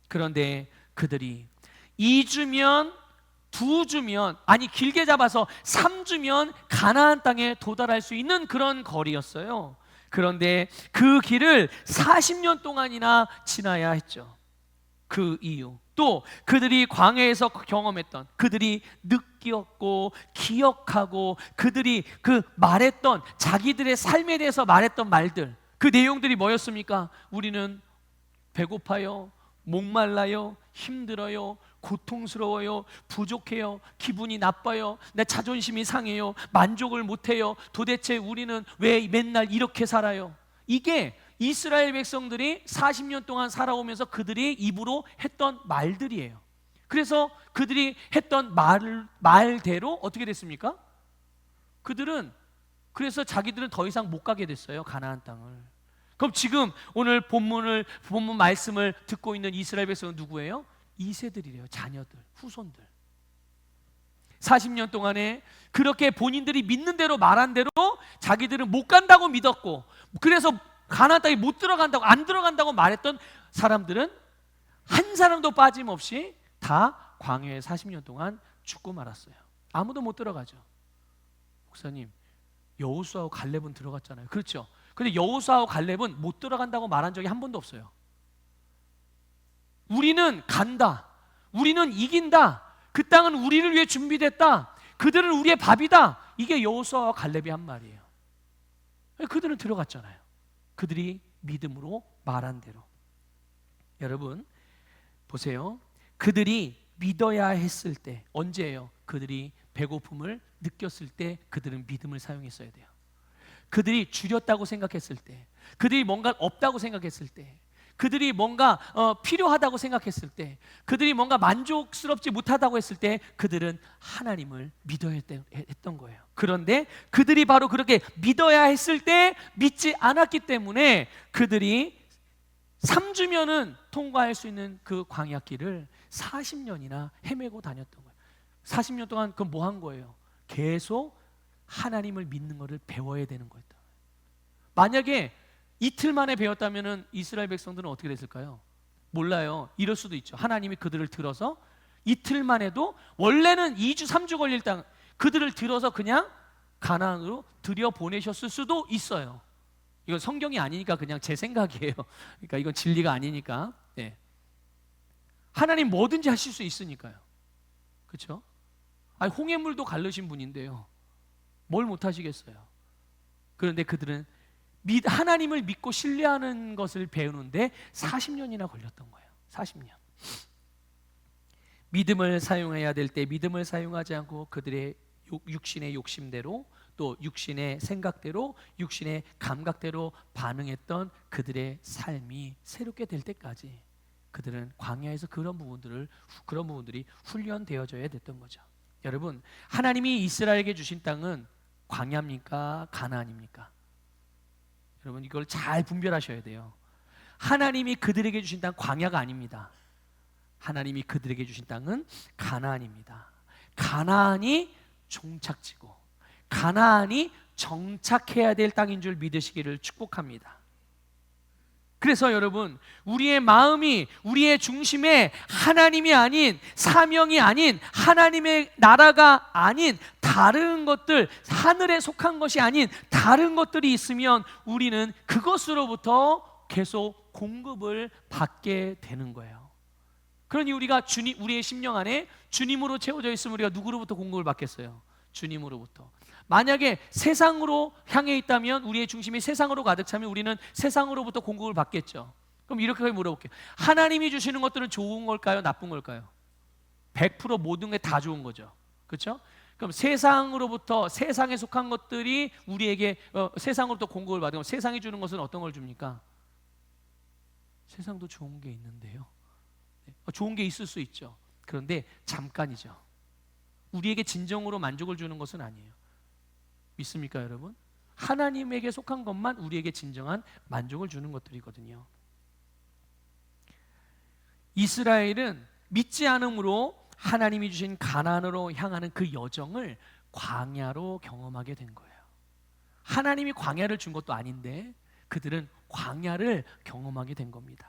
그런데 그들이 2주면 2주면, 아니 길게 잡아서 3주면 가나안 땅에 도달할 수 있는 그런 거리였어요. 그런데 그 길을 40년 동안이나 지나야 했죠. 그 이유, 또 그들이 광야에서 경험했던, 그들이 느꼈고 기억하고 그들이 그 말했던, 자기들의 삶에 대해서 말했던 말들, 그 내용들이 뭐였습니까? 우리는 배고파요, 목말라요, 힘들어요, 고통스러워요, 부족해요, 기분이 나빠요, 내 자존심이 상해요, 만족을 못해요, 도대체 우리는 왜 맨날 이렇게 살아요? 이게 이스라엘 백성들이 40년 동안 살아오면서 그들이 입으로 했던 말들이에요. 그래서 그들이 했던 말대로 어떻게 됐습니까? 그래서 자기들은 더 이상 못 가게 됐어요, 가나안 땅을. 그럼 지금 오늘 본문 말씀을 듣고 있는 이스라엘 백성은 누구예요? 2세들이래요. 자녀들, 후손들. 40년 동안에 그렇게 본인들이 믿는 대로 말한 대로 자기들은 못 간다고 믿었고, 그래서 가나안 땅에 못 들어간다고, 안 들어간다고 말했던 사람들은 한 사람도 빠짐없이 다 광야에 40년 동안 죽고 말았어요. 아무도 못 들어가죠. 목사님, 여호수아하고 갈렙은 들어갔잖아요. 그렇죠. 근데 여호수아하고 갈렙은 못 들어간다고 말한 적이 한 번도 없어요. 우리는 간다, 우리는 이긴다, 그 땅은 우리를 위해 준비됐다, 그들은 우리의 밥이다, 이게 여호수아와 갈렙이 한 말이에요. 그들은 들어갔잖아요. 그들이 믿음으로 말한 대로. 여러분 보세요. 그들이 믿어야 했을 때 언제예요? 그들이 배고픔을 느꼈을 때 그들은 믿음을 사용했어야 돼요. 그들이 줄였다고 생각했을 때, 그들이 뭔가 없다고 생각했을 때, 그들이 뭔가 필요하다고 생각했을 때, 그들이 뭔가 만족스럽지 못하다고 했을 때 그들은 하나님을 믿어야 했던 거예요. 그런데 그들이 바로 그렇게 믿어야 했을 때 믿지 않았기 때문에 그들이 3주면은 통과할 수 있는 그 광야길을 40년이나 헤매고 다녔던 거예요. 40년 동안 그건 뭐 한 거예요? 계속 하나님을 믿는 것을 배워야 되는 거였다. 만약에 이틀 만에 배웠다면 이스라엘 백성들은 어떻게 됐을까요? 몰라요. 이럴 수도 있죠. 하나님이 그들을 들어서 이틀만 해도, 원래는 2주 3주 걸릴 땅, 그들을 들어서 그냥 가나안으로 들여보내셨을 수도 있어요. 이건 성경이 아니니까 그냥 제 생각이에요. 그러니까 이건 진리가 아니니까. 네. 하나님 뭐든지 하실 수 있으니까요. 그렇죠? 아니, 홍해물도 가르신 분인데요, 뭘 못하시겠어요? 그런데 그들은 하나님을 믿고 신뢰하는 것을 배우는데 40년이나 걸렸던 거예요. 40년. 믿음을 사용해야 될 때 믿음을 사용하지 않고 그들의 육신의 욕심대로, 또 육신의 생각대로, 육신의 감각대로 반응했던 그들의 삶이 새롭게 될 때까지 그들은 광야에서 그런 부분들이 훈련되어져야 됐던 거죠. 여러분, 하나님이 이스라엘에게 주신 땅은 광야입니까? 가나안입니까? 여러분, 이걸 잘 분별하셔야 돼요. 하나님이 그들에게 주신 땅 광야가 아닙니다. 하나님이 그들에게 주신 땅은 가나안입니다. 가나안이 종착지고 가나안이 정착해야 될 땅인 줄 믿으시기를 축복합니다. 그래서 여러분, 우리의 마음이, 우리의 중심에 하나님이 아닌, 사명이 아닌, 하나님의 나라가 아닌 다른 것들, 하늘에 속한 것이 아닌 다른 것들이 있으면 우리는 그것으로부터 계속 공급을 받게 되는 거예요. 그러니 우리가 우리의 심령 안에 주님으로 채워져 있으면 우리가 누구로부터 공급을 받겠어요? 주님으로부터. 만약에 세상으로 향해 있다면, 우리의 중심이 세상으로 가득 차면 우리는 세상으로부터 공급을 받겠죠. 그럼 이렇게 물어볼게요. 하나님이 주시는 것들은 좋은 걸까요? 나쁜 걸까요? 100% 모든 게 다 좋은 거죠. 그렇죠? 그럼 세상으로부터, 세상에 속한 것들이 우리에게 세상으로부터 공급을 받으면 세상이 주는 것은 어떤 걸 줍니까? 세상도 좋은 게 있는데요. 좋은 게 있을 수 있죠. 그런데 잠깐이죠. 우리에게 진정으로 만족을 주는 것은 아니에요. 믿습니까, 여러분? 하나님에게 속한 것만 우리에게 진정한 만족을 주는 것들이거든요. 이스라엘은 믿지 않음으로 하나님이 주신 가나안으로 향하는 그 여정을 광야로 경험하게 된 거예요. 하나님이 광야를 준 것도 아닌데 그들은 광야를 경험하게 된 겁니다.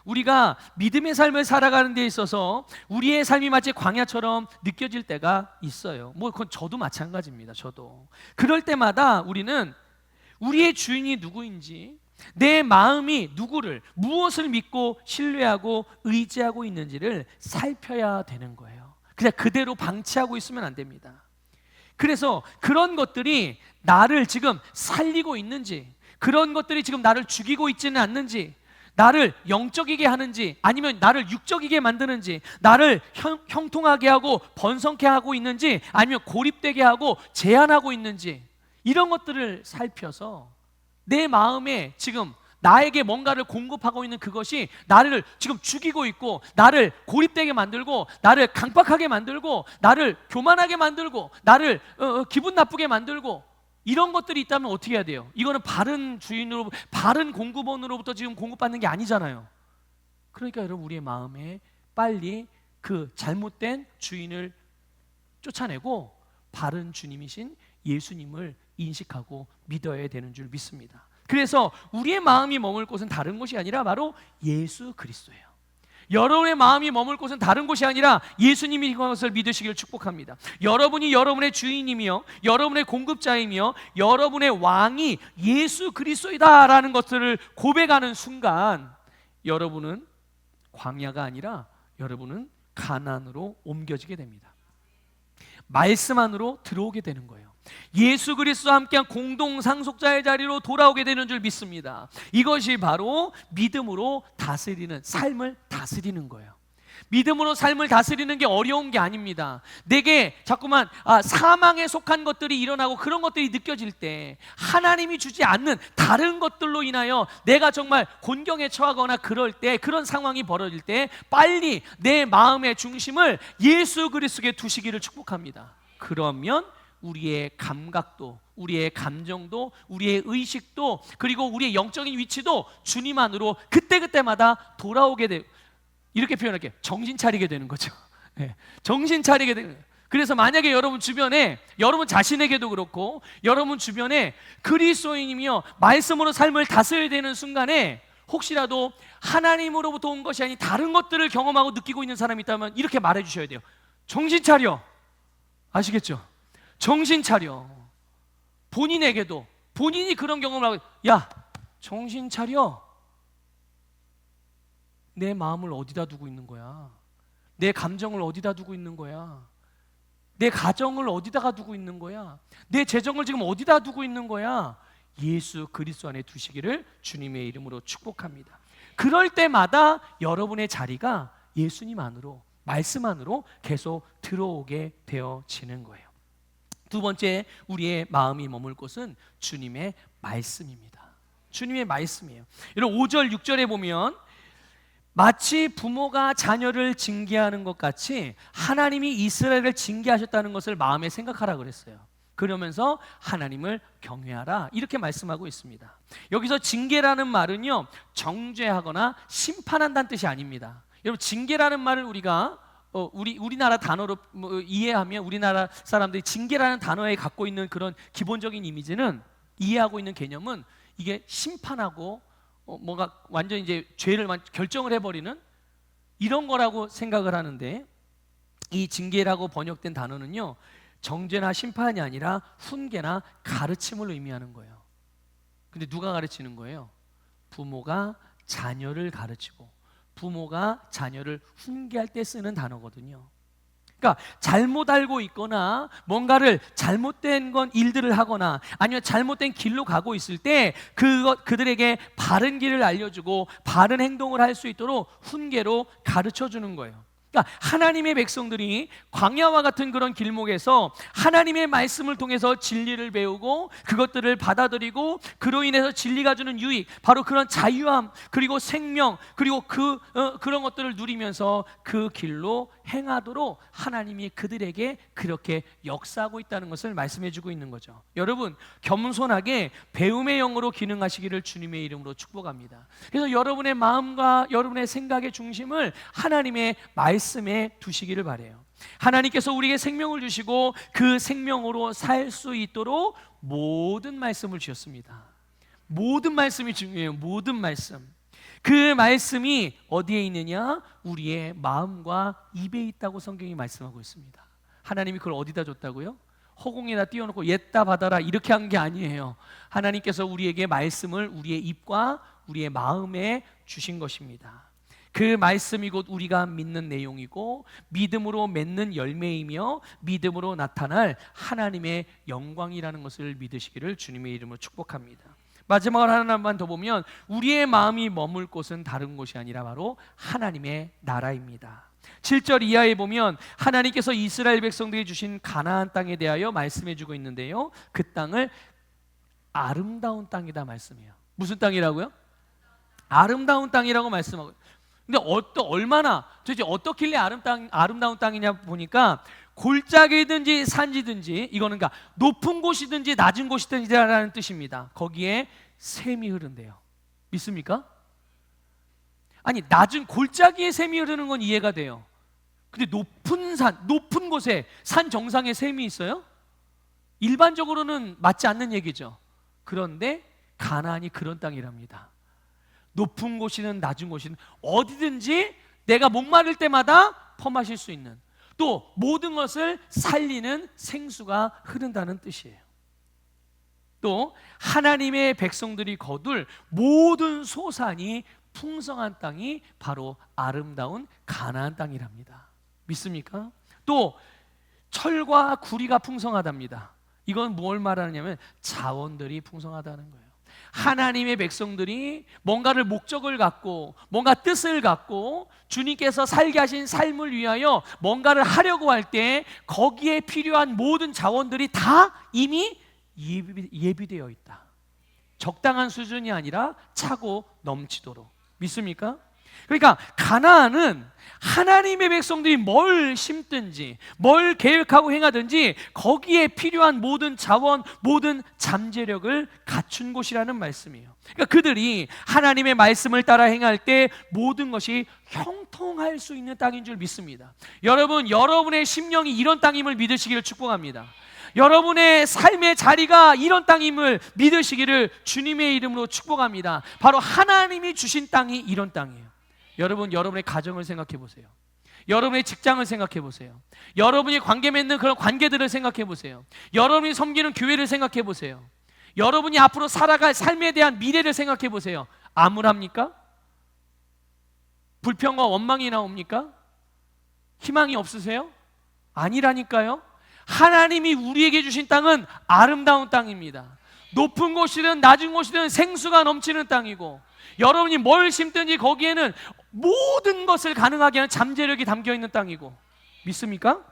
우리가 믿음의 삶을 살아가는 데 있어서 우리의 삶이 마치 광야처럼 느껴질 때가 있어요. 그건 저도 마찬가지입니다. 저도 그럴 때마다 우리는 우리의 주인이 누구인지, 내 마음이 누구를, 무엇을 믿고 신뢰하고 의지하고 있는지를 살펴야 되는 거예요. 그냥 그대로 방치하고 있으면 안 됩니다. 그래서 그런 것들이 나를 지금 살리고 있는지, 그런 것들이 지금 나를 죽이고 있지는 않는지, 나를 영적이게 하는지 아니면 나를 육적이게 만드는지, 나를 형통하게 하고 번성케 하고 있는지 아니면 고립되게 하고 제한하고 있는지, 이런 것들을 살펴서 내 마음에 지금 나에게 뭔가를 공급하고 있는 그것이 나를 지금 죽이고 있고, 나를 고립되게 만들고, 나를 강박하게 만들고, 나를 교만하게 만들고, 나를 기분 나쁘게 만들고, 이런 것들이 있다면 어떻게 해야 돼요? 이거는 바른 주인으로, 바른 공급원으로부터 지금 공급받는 게 아니잖아요. 그러니까 여러분, 우리의 마음에 빨리 그 잘못된 주인을 쫓아내고 바른 주님이신 예수님을 인식하고 믿어야 되는 줄 믿습니다. 그래서 우리의 마음이 머물 곳은 다른 곳이 아니라 바로 예수 그리스도예요. 여러분의 마음이 머물 곳은 다른 곳이 아니라 예수님이 것을 믿으시길 축복합니다. 여러분이 여러분의 주인이며 여러분의 공급자이며 여러분의 왕이 예수 그리스도이다라는 것들을 고백하는 순간 여러분은 광야가 아니라 여러분은 가나안으로 옮겨지게 됩니다. 말씀 안으로 들어오게 되는 거예요. 예수 그리스도와 함께한 공동 상속자의 자리로 돌아오게 되는 줄 믿습니다. 이것이 바로 믿음으로 다스리는, 삶을 다스리는 거예요. 믿음으로 삶을 다스리는 게 어려운 게 아닙니다. 내게 자꾸만 사망에 속한 것들이 일어나고 그런 것들이 느껴질 때, 하나님이 주지 않는 다른 것들로 인하여 내가 정말 곤경에 처하거나 그럴 때, 그런 상황이 벌어질 때 빨리 내 마음의 중심을 예수 그리스도에 두시기를 축복합니다. 그러면 우리의 감각도, 우리의 감정도, 우리의 의식도, 그리고 우리의 영적인 위치도 주님 안으로 그때그때마다 돌아오게 되고, 이렇게 표현할게요. 정신 차리게 되는 거죠. 네. 정신 차리게 되는 거예요. 그래서 만약에 여러분 주변에, 여러분 자신에게도 그렇고 여러분 주변에 그리스도인이며 말씀으로 삶을 다스려야 되는 순간에 혹시라도 하나님으로부터 온 것이 아닌 다른 것들을 경험하고 느끼고 있는 사람이 있다면 이렇게 말해 주셔야 돼요. 정신 차려. 아시겠죠? 정신 차려. 본인에게도, 본인이 그런 경험을 하고, 야, 정신 차려. 내 마음을 어디다 두고 있는 거야? 내 감정을 어디다 두고 있는 거야? 내 가정을 어디다가 두고 있는 거야? 내 재정을 지금 어디다 두고 있는 거야? 예수 그리스도 안에 두시기를 주님의 이름으로 축복합니다. 그럴 때마다 여러분의 자리가 예수님 안으로, 말씀 안으로 계속 들어오게 되어지는 거예요. 두 번째, 우리의 마음이 머물 곳은 주님의 말씀입니다. 주님의 말씀이에요. 여러분 5절 6절에 보면 마치 부모가 자녀를 징계하는 것 같이 하나님이 이스라엘을 징계하셨다는 것을 마음에 생각하라 그랬어요. 그러면서 하나님을 경외하라, 이렇게 말씀하고 있습니다. 여기서 징계라는 말은요, 정죄하거나 심판한다는 뜻이 아닙니다. 여러분, 징계라는 말을 우리가 우리나라 단어로 이해하면, 우리나라 사람들이 징계라는 단어에 갖고 있는 그런 기본적인 이미지는, 이해하고 있는 개념은 이게 심판하고 뭔가 완전 이제 죄를 결정을 해버리는 이런 거라고 생각을 하는데, 이 징계라고 번역된 단어는요, 정죄나 심판이 아니라 훈계나 가르침을 의미하는 거예요. 근데 누가 가르치는 거예요? 부모가 자녀를 가르치고 부모가 자녀를 훈계할 때 쓰는 단어거든요. 그러니까 잘못 알고 있거나 뭔가를 잘못된 일들을 하거나 아니면 잘못된 길로 가고 있을 때 그들에게 바른 길을 알려주고 바른 행동을 할 수 있도록 훈계로 가르쳐 주는 거예요. 그러니까 하나님의 백성들이 광야와 같은 그런 길목에서 하나님의 말씀을 통해서 진리를 배우고 그것들을 받아들이고 그로 인해서 진리가 주는 유익, 바로 그런 자유함, 그리고 생명, 그리고 그런 것들을 누리면서 그 길로 행하도록 하나님이 그들에게 그렇게 역사하고 있다는 것을 말씀해 주고 있는 거죠. 여러분, 겸손하게 배움의 영으로 기능하시기를 주님의 이름으로 축복합니다. 그래서 여러분의 마음과 여러분의 생각의 중심을 하나님의 말씀에 두시기를 바라요. 하나님께서 우리에게 생명을 주시고 그 생명으로 살 수 있도록 모든 말씀을 주셨습니다. 모든 말씀이 중요해요. 모든 말씀. 그 말씀이 어디에 있느냐? 우리의 마음과 입에 있다고 성경이 말씀하고 있습니다. 하나님이 그걸 어디다 줬다고요? 허공에다 띄워놓고 옛다 받아라 이렇게 한 게 아니에요. 하나님께서 우리에게 말씀을 우리의 입과 우리의 마음에 주신 것입니다. 그 말씀이 곧 우리가 믿는 내용이고 믿음으로 맺는 열매이며 믿음으로 나타날 하나님의 영광이라는 것을 믿으시기를 주님의 이름으로 축복합니다. 마지막으로 하나만 더 보면 우리의 마음이 머물 곳은 다른 곳이 아니라 바로 하나님의 나라입니다. 7절 이하에 보면 하나님께서 이스라엘 백성들이 주신 가나안 땅에 대하여 말씀해 주고 있는데요, 그 땅을 아름다운 땅이다 말씀해요. 무슨 땅이라고요? 아름다운 땅이라고 말씀하고. 근데 얼마나 도대체 어떻길래 아름다운 땅이냐 보니까 골짜기든지 산지든지, 이거는 그러니까 높은 곳이든지 낮은 곳이든지라는 뜻입니다. 거기에 샘이 흐른대요. 믿습니까? 아니, 낮은 골짜기에 샘이 흐르는 건 이해가 돼요. 근데 높은 곳에 산 정상에 샘이 있어요? 일반적으로는 맞지 않는 얘기죠. 그런데 가나안이 그런 땅이랍니다. 높은 곳이든 낮은 곳이든 어디든지 내가 목마를 때마다 퍼마실 수 있는, 또 모든 것을 살리는 생수가 흐른다는 뜻이에요. 또 하나님의 백성들이 거둘 모든 소산이 풍성한 땅이 바로 아름다운 가나안 땅이랍니다. 믿습니까? 또 철과 구리가 풍성하답니다. 이건 뭘 말하느냐면 자원들이 풍성하다는 거예요. 하나님의 백성들이 뭔가를 목적을 갖고 뭔가 뜻을 갖고 주님께서 살게 하신 삶을 위하여 뭔가를 하려고 할 때 거기에 필요한 모든 자원들이 다 이미 예비되어 있다. 적당한 수준이 아니라 차고 넘치도록. 믿습니까? 그러니까 가나안은 하나님의 백성들이 뭘 심든지 뭘 계획하고 행하든지 거기에 필요한 모든 자원, 모든 잠재력을 갖춘 곳이라는 말씀이에요. 그러니까 그들이 하나님의 말씀을 따라 행할 때 모든 것이 형통할 수 있는 땅인 줄 믿습니다. 여러분, 여러분의 심령이 이런 땅임을 믿으시기를 축복합니다. 여러분의 삶의 자리가 이런 땅임을 믿으시기를 주님의 이름으로 축복합니다. 바로 하나님이 주신 땅이 이런 땅이에요. 여러분, 여러분의 가정을 생각해 보세요. 여러분의 직장을 생각해 보세요. 여러분이 관계 맺는 그런 관계들을 생각해 보세요. 여러분이 섬기는 교회를 생각해 보세요. 여러분이 앞으로 살아갈 삶에 대한 미래를 생각해 보세요. 암울합니까? 불평과 원망이 나옵니까? 희망이 없으세요? 아니라니까요. 하나님이 우리에게 주신 땅은 아름다운 땅입니다. 높은 곳이든 낮은 곳이든 생수가 넘치는 땅이고, 여러분이 뭘 심든지 거기에는 모든 것을 가능하게 하는 잠재력이 담겨 있는 땅이고, 믿습니까?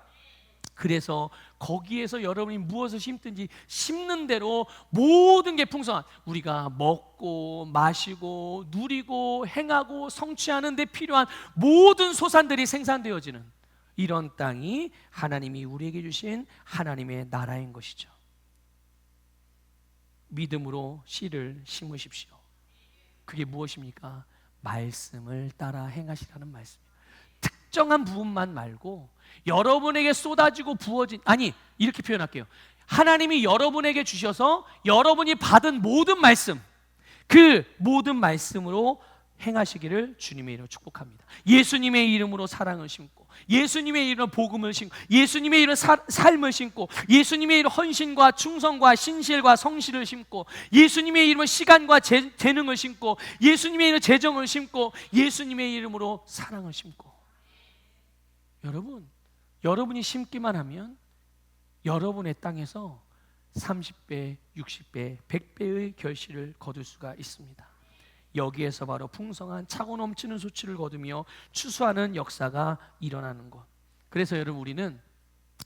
그래서 거기에서 여러분이 무엇을 심든지 심는 대로 모든 게 풍성한, 우리가 먹고 마시고 누리고 행하고 성취하는 데 필요한 모든 소산들이 생산되어지는 이런 땅이 하나님이 우리에게 주신 하나님의 나라인 것이죠. 믿음으로 씨를 심으십시오. 그게 무엇입니까? 말씀을 따라 행하시라는 말씀이에요. 특정한 부분만 말고 여러분에게 쏟아지고 부어진, 아니, 이렇게 표현할게요. 하나님이 여러분에게 주셔서 여러분이 받은 모든 말씀, 그 모든 말씀으로 행하시기를 주님의 이름으로 축복합니다. 예수님의 이름으로 사랑을 심고, 예수님의 이름으로 복음을 심고, 예수님의 이름으로 삶을 심고, 예수님의 이름으로 헌신과 충성과 신실과 성실을 심고, 예수님의 이름으로 시간과 재능을 심고, 예수님의 이름으로 재정을 심고, 예수님의 이름으로 사랑을 심고. 여러분, 여러분이 심기만 하면 여러분의 땅에서 30배, 60배, 100배의 결실을 거둘 수가 있습니다. 여기에서 바로 풍성한 차고 넘치는 수치를 거두며 추수하는 역사가 일어나는 것. 그래서 여러분, 우리는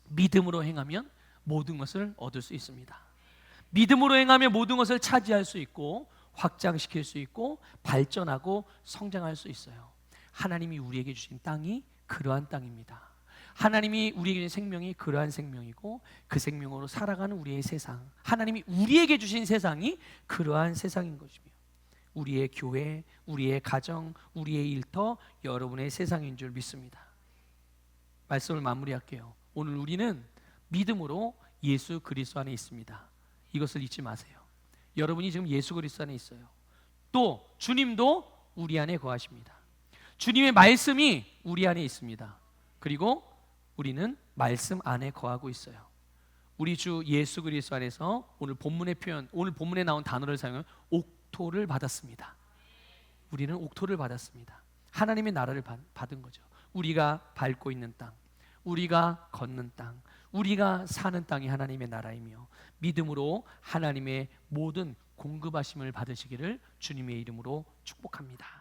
믿음으로 행하면 모든 것을 얻을 수 있습니다. 믿음으로 행하면 모든 것을 차지할 수 있고 확장시킬 수 있고 발전하고 성장할 수 있어요. 하나님이 우리에게 주신 땅이 그러한 땅입니다. 하나님이 우리에게 주신 생명이 그러한 생명이고 그 생명으로 살아가는 우리의 세상, 하나님이 우리에게 주신 세상이 그러한 세상인 것이며 우리의 교회, 우리의 가정, 우리의 일터, 여러분의 세상인 줄 믿습니다. 말씀을 마무리할게요. 오늘 우리는 믿음으로 예수 그리스도 안에 있습니다. 이것을 잊지 마세요. 여러분이 지금 예수 그리스도 안에 있어요. 또 주님도 우리 안에 거하십니다. 주님의 말씀이 우리 안에 있습니다. 그리고 우리는 말씀 안에 거하고 있어요. 우리 주 예수 그리스도 안에서 오늘 본문의 표현, 오늘 본문에 나온 단어를 사용하면 옥토를 받았습니다. 우리는 옥토를 받았습니다. 하나님의 나라를 받은 거죠. 우리가 밟고 있는 땅, 우리가 걷는 땅, 우리가 사는 땅이 하나님의 나라이며 믿음으로 하나님의 모든 공급하심을 받으시기를 주님의 이름으로 축복합니다.